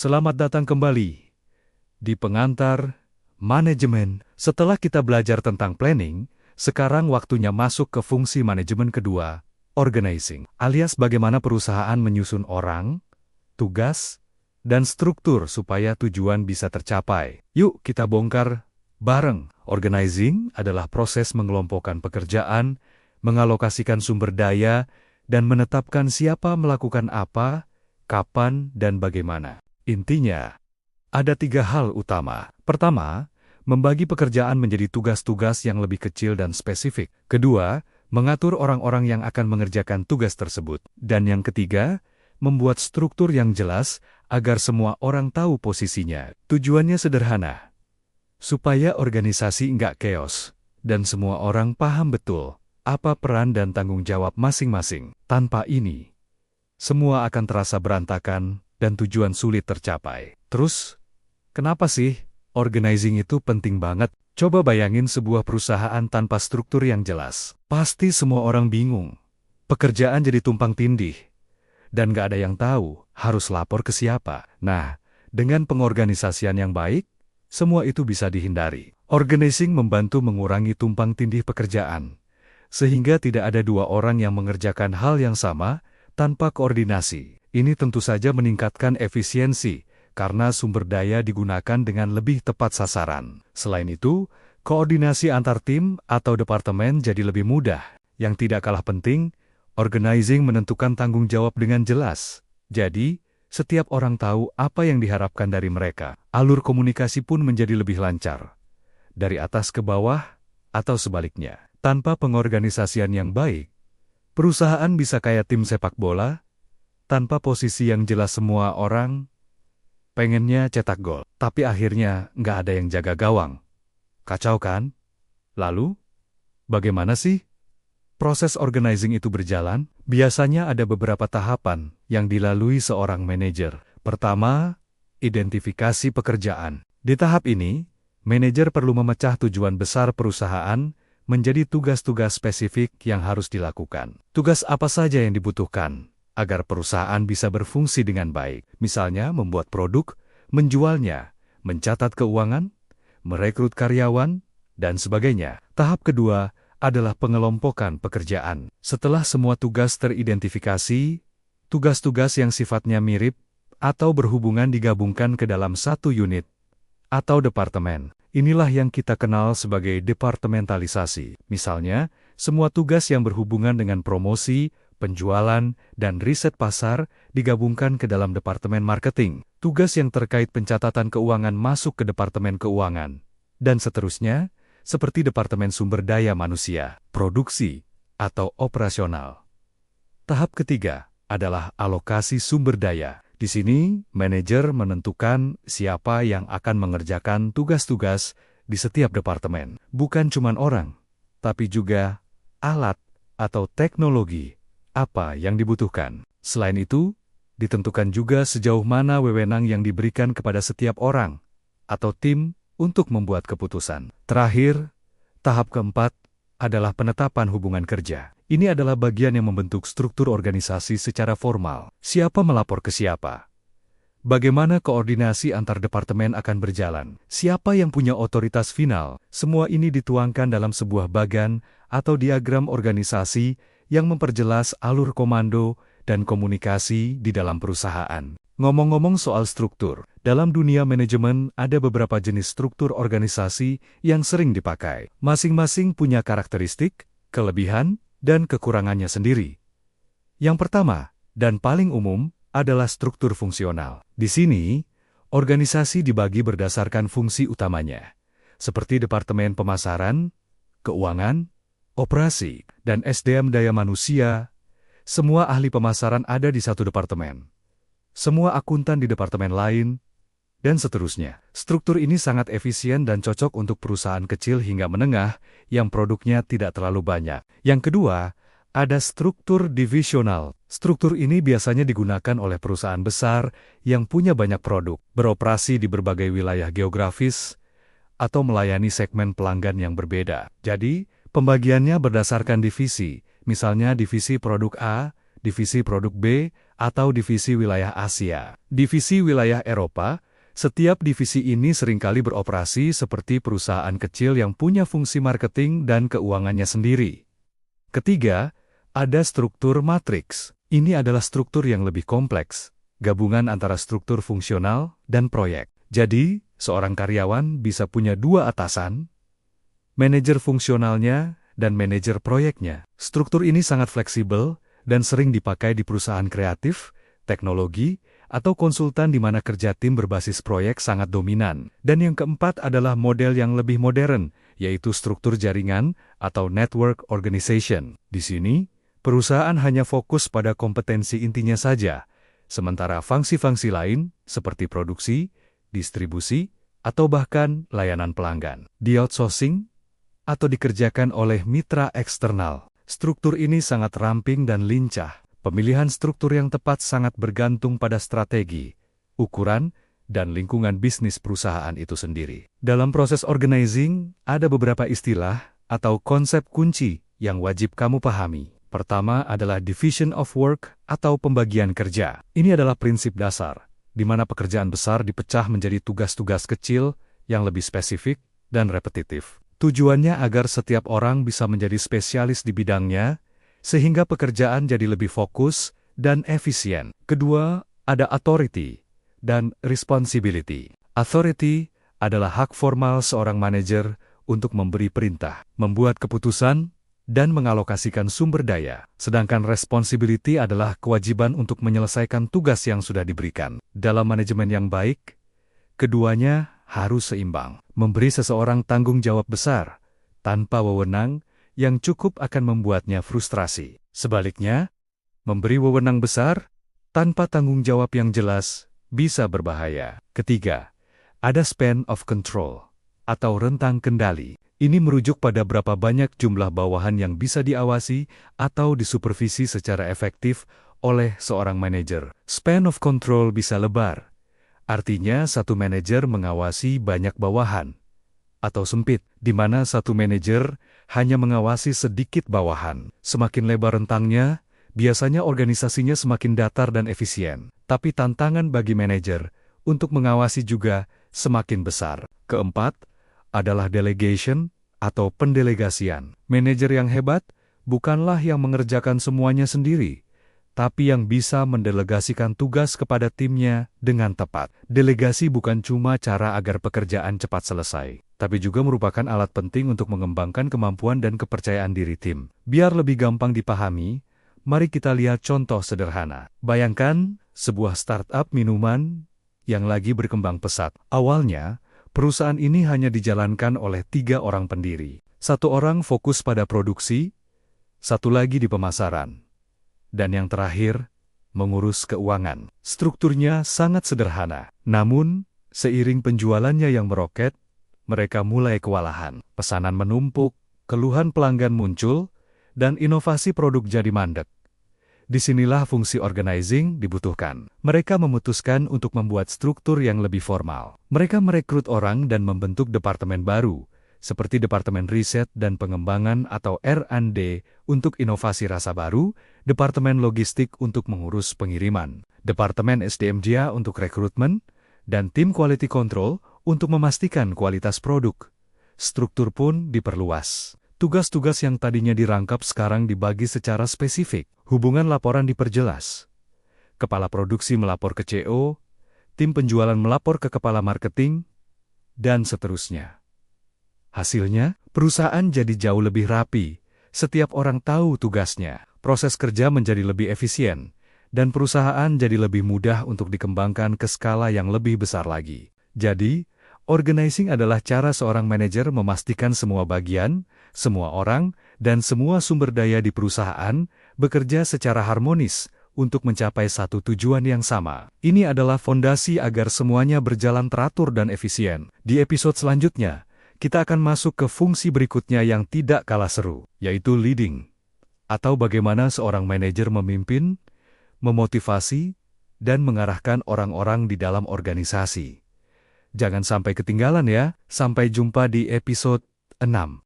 Selamat datang kembali di pengantar manajemen. Setelah kita belajar tentang planning, sekarang waktunya masuk ke fungsi manajemen kedua, organizing, alias bagaimana perusahaan menyusun orang, tugas, dan struktur supaya tujuan bisa tercapai. Yuk kita bongkar bareng. Organizing adalah proses mengelompokkan pekerjaan, mengalokasikan sumber daya, dan menetapkan siapa melakukan apa, kapan, dan bagaimana. Intinya, ada 3 hal utama. Pertama, membagi pekerjaan menjadi tugas-tugas yang lebih kecil dan spesifik. Kedua, mengatur orang-orang yang akan mengerjakan tugas tersebut. Dan yang ketiga, membuat struktur yang jelas agar semua orang tahu posisinya. Tujuannya sederhana, supaya organisasi nggak chaos, dan semua orang paham betul apa peran dan tanggung jawab masing-masing. Tanpa ini, semua akan terasa berantakan dan tujuan sulit tercapai. Terus, kenapa sih organizing itu penting banget? Coba bayangin sebuah perusahaan tanpa struktur yang jelas. Pasti semua orang bingung. Pekerjaan jadi tumpang tindih. Dan gak ada yang tahu harus lapor ke siapa. Nah, dengan pengorganisasian yang baik, semua itu bisa dihindari. Organizing membantu mengurangi tumpang tindih pekerjaan, sehingga tidak ada 2 orang yang mengerjakan hal yang sama tanpa koordinasi. Ini tentu saja meningkatkan efisiensi, karena sumber daya digunakan dengan lebih tepat sasaran. Selain itu, koordinasi antar tim atau departemen jadi lebih mudah. Yang tidak kalah penting, organizing menentukan tanggung jawab dengan jelas. Jadi, setiap orang tahu apa yang diharapkan dari mereka. Alur komunikasi pun menjadi lebih lancar, dari atas ke bawah atau sebaliknya. Tanpa pengorganisasian yang baik, perusahaan bisa kayak tim sepak bola. Tanpa posisi yang jelas, semua orang pengennya cetak gol, tapi akhirnya nggak ada yang jaga gawang. Kacau kan? Lalu, bagaimana sih proses organizing itu berjalan? Biasanya ada beberapa tahapan yang dilalui seorang manajer. Pertama, identifikasi pekerjaan. Di tahap ini, manajer perlu memecah tujuan besar perusahaan menjadi tugas-tugas spesifik yang harus dilakukan. Tugas apa saja yang dibutuhkan agar perusahaan bisa berfungsi dengan baik? Misalnya membuat produk, menjualnya, mencatat keuangan, merekrut karyawan, dan sebagainya. Tahap kedua adalah pengelompokan pekerjaan. Setelah semua tugas teridentifikasi, tugas-tugas yang sifatnya mirip atau berhubungan digabungkan ke dalam satu unit atau departemen. Inilah yang kita kenal sebagai departementalisasi. Misalnya, semua tugas yang berhubungan dengan promosi, penjualan, dan riset pasar digabungkan ke dalam departemen marketing. Tugas yang terkait pencatatan keuangan masuk ke departemen keuangan. Dan seterusnya, seperti departemen sumber daya manusia, produksi, atau operasional. Tahap ketiga adalah alokasi sumber daya. Di sini, manajer menentukan siapa yang akan mengerjakan tugas-tugas di setiap departemen. Bukan cuma orang, tapi juga alat atau teknologi apa yang dibutuhkan. Selain itu, ditentukan juga sejauh mana wewenang yang diberikan kepada setiap orang atau tim untuk membuat keputusan. Terakhir, tahap keempat adalah penetapan hubungan kerja. Ini adalah bagian yang membentuk struktur organisasi secara formal. Siapa melapor ke siapa? Bagaimana koordinasi antar departemen akan berjalan? Siapa yang punya otoritas final? Semua ini dituangkan dalam sebuah bagan atau diagram organisasi yang memperjelas alur komando dan komunikasi di dalam perusahaan. Ngomong-ngomong soal struktur, dalam dunia manajemen ada beberapa jenis struktur organisasi yang sering dipakai. Masing-masing punya karakteristik, kelebihan, dan kekurangannya sendiri. Yang pertama, dan paling umum, adalah struktur fungsional. Di sini, organisasi dibagi berdasarkan fungsi utamanya, seperti departemen pemasaran, keuangan, operasi, dan SDM daya manusia. Semua ahli pemasaran ada di satu departemen. Semua akuntan di departemen lain, dan seterusnya. Struktur ini sangat efisien dan cocok untuk perusahaan kecil hingga menengah yang produknya tidak terlalu banyak. Yang kedua, ada struktur divisional. Struktur ini biasanya digunakan oleh perusahaan besar yang punya banyak produk, beroperasi di berbagai wilayah geografis, atau melayani segmen pelanggan yang berbeda. Jadi, pembagiannya berdasarkan divisi, misalnya divisi produk A divisi produk B, atau divisi wilayah Asia. Divisi wilayah Eropa, setiap divisi ini seringkali beroperasi seperti perusahaan kecil yang punya fungsi marketing dan keuangannya sendiri. Ketiga, ada struktur matriks. Ini adalah struktur yang lebih kompleks, gabungan antara struktur fungsional dan proyek. Jadi, seorang karyawan bisa punya dua atasan, manajer fungsionalnya dan manajer proyeknya. Struktur ini sangat fleksibel dan sering dipakai di perusahaan kreatif, teknologi, atau konsultan di mana kerja tim berbasis proyek sangat dominan. Dan yang keempat adalah model yang lebih modern, yaitu struktur jaringan atau network organization. Di sini, perusahaan hanya fokus pada kompetensi intinya saja, sementara fungsi-fungsi lain seperti produksi, distribusi, atau bahkan layanan pelanggan di-outsourcing atau dikerjakan oleh mitra eksternal. Struktur ini sangat ramping dan lincah. Pemilihan struktur yang tepat sangat bergantung pada strategi, ukuran, dan lingkungan bisnis perusahaan itu sendiri. Dalam proses organizing, ada beberapa istilah atau konsep kunci yang wajib kamu pahami. Pertama adalah division of work atau pembagian kerja. Ini adalah prinsip dasar, di mana pekerjaan besar dipecah menjadi tugas-tugas kecil yang lebih spesifik dan repetitif. Tujuannya agar setiap orang bisa menjadi spesialis di bidangnya, sehingga pekerjaan jadi lebih fokus dan efisien. Kedua, ada authority dan responsibility. Authority adalah hak formal seorang manajer untuk memberi perintah, membuat keputusan, dan mengalokasikan sumber daya. Sedangkan responsibility adalah kewajiban untuk menyelesaikan tugas yang sudah diberikan. Dalam manajemen yang baik, keduanya harus seimbang. Memberi seseorang tanggung jawab besar tanpa wewenang yang cukup akan membuatnya frustrasi. Sebaliknya, memberi wewenang besar tanpa tanggung jawab yang jelas bisa berbahaya. Ketiga, ada span of control atau rentang kendali. Ini merujuk pada berapa banyak jumlah bawahan yang bisa diawasi atau disupervisi secara efektif oleh seorang manajer. Span of control bisa lebar, artinya satu manajer mengawasi banyak bawahan, atau sempit, di mana satu manajer hanya mengawasi sedikit bawahan. Semakin lebar rentangnya, biasanya organisasinya semakin datar dan efisien. Tapi tantangan bagi manajer untuk mengawasi juga semakin besar. Keempat, adalah delegation atau pendelegasian. Manajer yang hebat bukanlah yang mengerjakan semuanya sendiri, tapi yang bisa mendelegasikan tugas kepada timnya dengan tepat. Delegasi bukan cuma cara agar pekerjaan cepat selesai, tapi juga merupakan alat penting untuk mengembangkan kemampuan dan kepercayaan diri tim. Biar lebih gampang dipahami, mari kita lihat contoh sederhana. Bayangkan sebuah startup minuman yang lagi berkembang pesat. Awalnya, perusahaan ini hanya dijalankan oleh 3 orang pendiri. 1 orang fokus pada produksi, 1 lagi di pemasaran, dan yang terakhir, mengurus keuangan. Strukturnya sangat sederhana. Namun, seiring penjualannya yang meroket, mereka mulai kewalahan. Pesanan menumpuk, keluhan pelanggan muncul, dan inovasi produk jadi mandek. Disinilah fungsi organizing dibutuhkan. Mereka memutuskan untuk membuat struktur yang lebih formal. Mereka merekrut orang dan membentuk departemen baru, seperti Departemen Riset dan Pengembangan atau R&D untuk inovasi rasa baru, Departemen Logistik untuk mengurus pengiriman, Departemen SDM-JA untuk rekrutmen, dan tim Quality Control untuk memastikan kualitas produk. Struktur pun diperluas. Tugas-tugas yang tadinya dirangkap sekarang dibagi secara spesifik. Hubungan laporan diperjelas. Kepala produksi melapor ke CO, tim penjualan melapor ke kepala marketing, dan seterusnya. Hasilnya, perusahaan jadi jauh lebih rapi. Setiap orang tahu tugasnya. Proses kerja menjadi lebih efisien, dan perusahaan jadi lebih mudah untuk dikembangkan ke skala yang lebih besar lagi. Jadi, organizing adalah cara seorang manajer memastikan semua bagian, semua orang, dan semua sumber daya di perusahaan bekerja secara harmonis untuk mencapai satu tujuan yang sama. Ini adalah fondasi agar semuanya berjalan teratur dan efisien. Di episode selanjutnya, kita akan masuk ke fungsi berikutnya yang tidak kalah seru, yaitu leading, atau bagaimana seorang manajer memimpin, memotivasi, dan mengarahkan orang-orang di dalam organisasi. Jangan sampai ketinggalan ya. Sampai jumpa di episode 6.